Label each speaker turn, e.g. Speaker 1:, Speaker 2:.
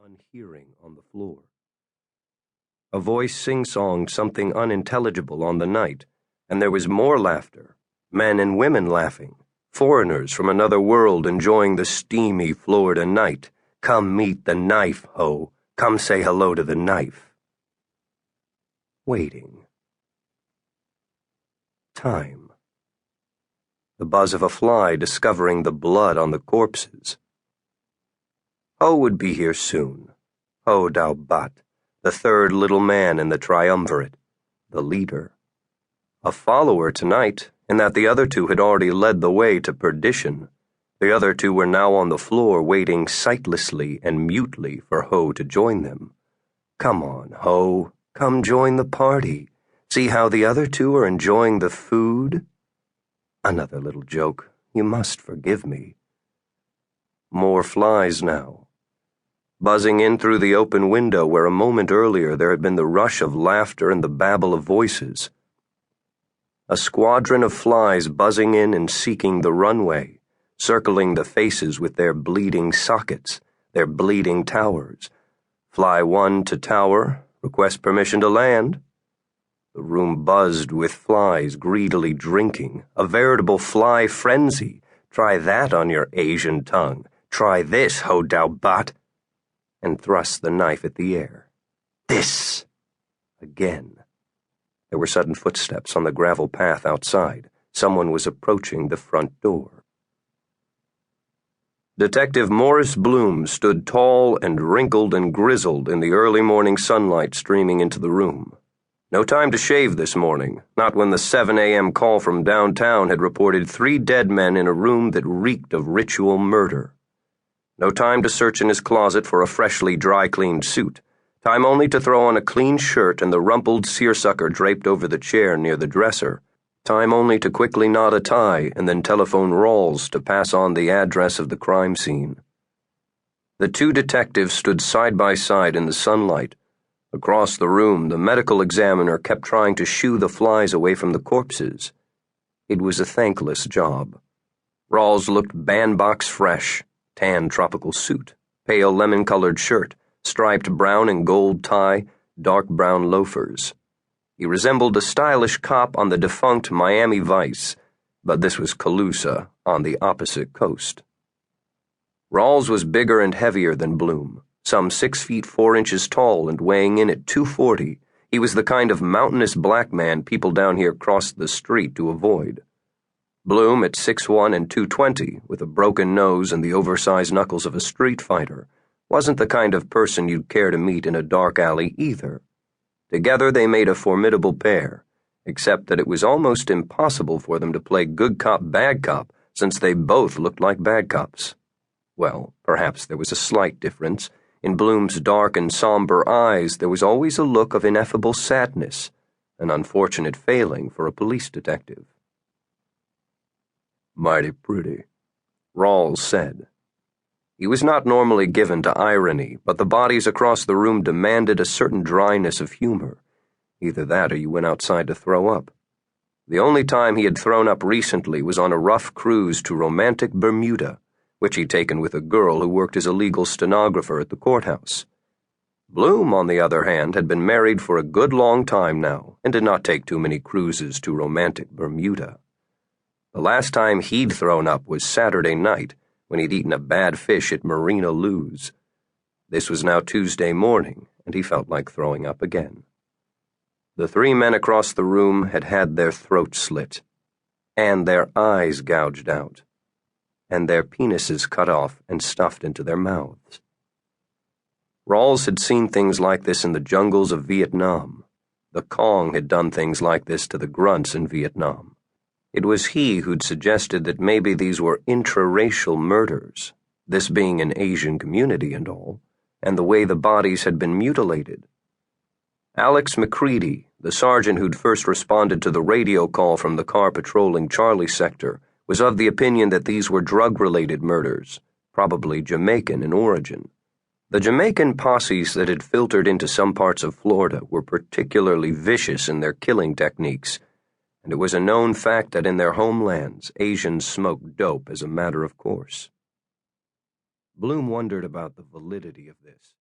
Speaker 1: unhearing on the floor. A voice sing-songed something unintelligible on the night, and there was more laughter, men and women laughing, foreigners from another world enjoying the steamy Florida night. Come meet the knife, ho! Come say hello to the knife. Waiting. Time. The buzz of a fly discovering the blood on the corpses. Ho would be here soon. Ho Dao Bat, the third little man in the triumvirate, the leader. A follower tonight, in that the other two had already led the way to perdition. The other two were now on the floor waiting sightlessly and mutely for Ho to join them. Come on, Ho, come join the party. See how the other two are enjoying the food? Another little joke. You must forgive me. More flies now, buzzing in through the open window where a moment earlier there had been the rush of laughter and the babble of voices. A squadron of flies buzzing in and seeking the runway, circling the faces with their bleeding sockets, their bleeding towers. Fly 1 to tower, request permission to land. The room buzzed with flies greedily drinking, a veritable fly frenzy. Try that on your Asian tongue. Try this, Ho Dao Bat. And thrust the knife at the air. This! Again. There were sudden footsteps on the gravel path outside. Someone was approaching the front door. Detective Morris Bloom stood tall and wrinkled and grizzled in the early morning sunlight streaming into the room. No time to shave this morning, not when the 7 a.m. call from downtown had reported 3 dead men in a room that reeked of ritual murder. No time to search in his closet for a freshly dry-cleaned suit. Time only to throw on a clean shirt and the rumpled seersucker draped over the chair near the dresser. Time only to quickly knot a tie and then telephone Rawls to pass on the address of the crime scene. The 2 detectives stood side by side in the sunlight. Across the room, the medical examiner kept trying to shoo the flies away from the corpses. It was a thankless job. Rawls looked bandbox fresh, tan tropical suit, pale lemon-colored shirt, striped brown and gold tie, dark brown loafers. He resembled a stylish cop on the defunct Miami Vice, but this was Calusa on the opposite coast. Rawls was bigger and heavier than Bloom, some 6 feet 4 inches tall and weighing in at 240. He was the kind of mountainous black man people down here crossed the street to avoid. Bloom at 6'1" and 220, with a broken nose and the oversized knuckles of a street fighter, wasn't the kind of person you'd care to meet in a dark alley either. Together they made a formidable pair, except that it was almost impossible for them to play good cop, bad cop, since they both looked like bad cops. Well, perhaps there was a slight difference. In Bloom's dark and somber eyes there was always a look of ineffable sadness, an unfortunate failing for a police detective. Mighty pretty, Rawls said. He was not normally given to irony, but the bodies across the room demanded a certain dryness of humor. Either that or you went outside to throw up. The only time he had thrown up recently was on a rough cruise to romantic Bermuda, which he'd taken with a girl who worked as a legal stenographer at the courthouse. Bloom, on the other hand, had been married for a good long time now and did not take too many cruises to romantic Bermuda. The last time he'd thrown up was Saturday night, when he'd eaten a bad fish at Marina Lou's. This was now Tuesday morning, and he felt like throwing up again. The 3 men across the room had had their throats slit, and their eyes gouged out, and their penises cut off and stuffed into their mouths. Rawls had seen things like this in the jungles of Vietnam. The Kong had done things like this to the grunts in Vietnam. It was he who'd suggested that maybe these were intra-racial murders, this being an Asian community and all, and the way the bodies had been mutilated. Alex McCready, the sergeant who'd first responded to the radio call from the car patrolling Charlie sector, was of the opinion that these were drug-related murders, probably Jamaican in origin. The Jamaican posses that had filtered into some parts of Florida were particularly vicious in their killing techniques, and it was a known fact that in their homelands, Asians smoked dope as a matter of course. Bloom wondered about the validity of this.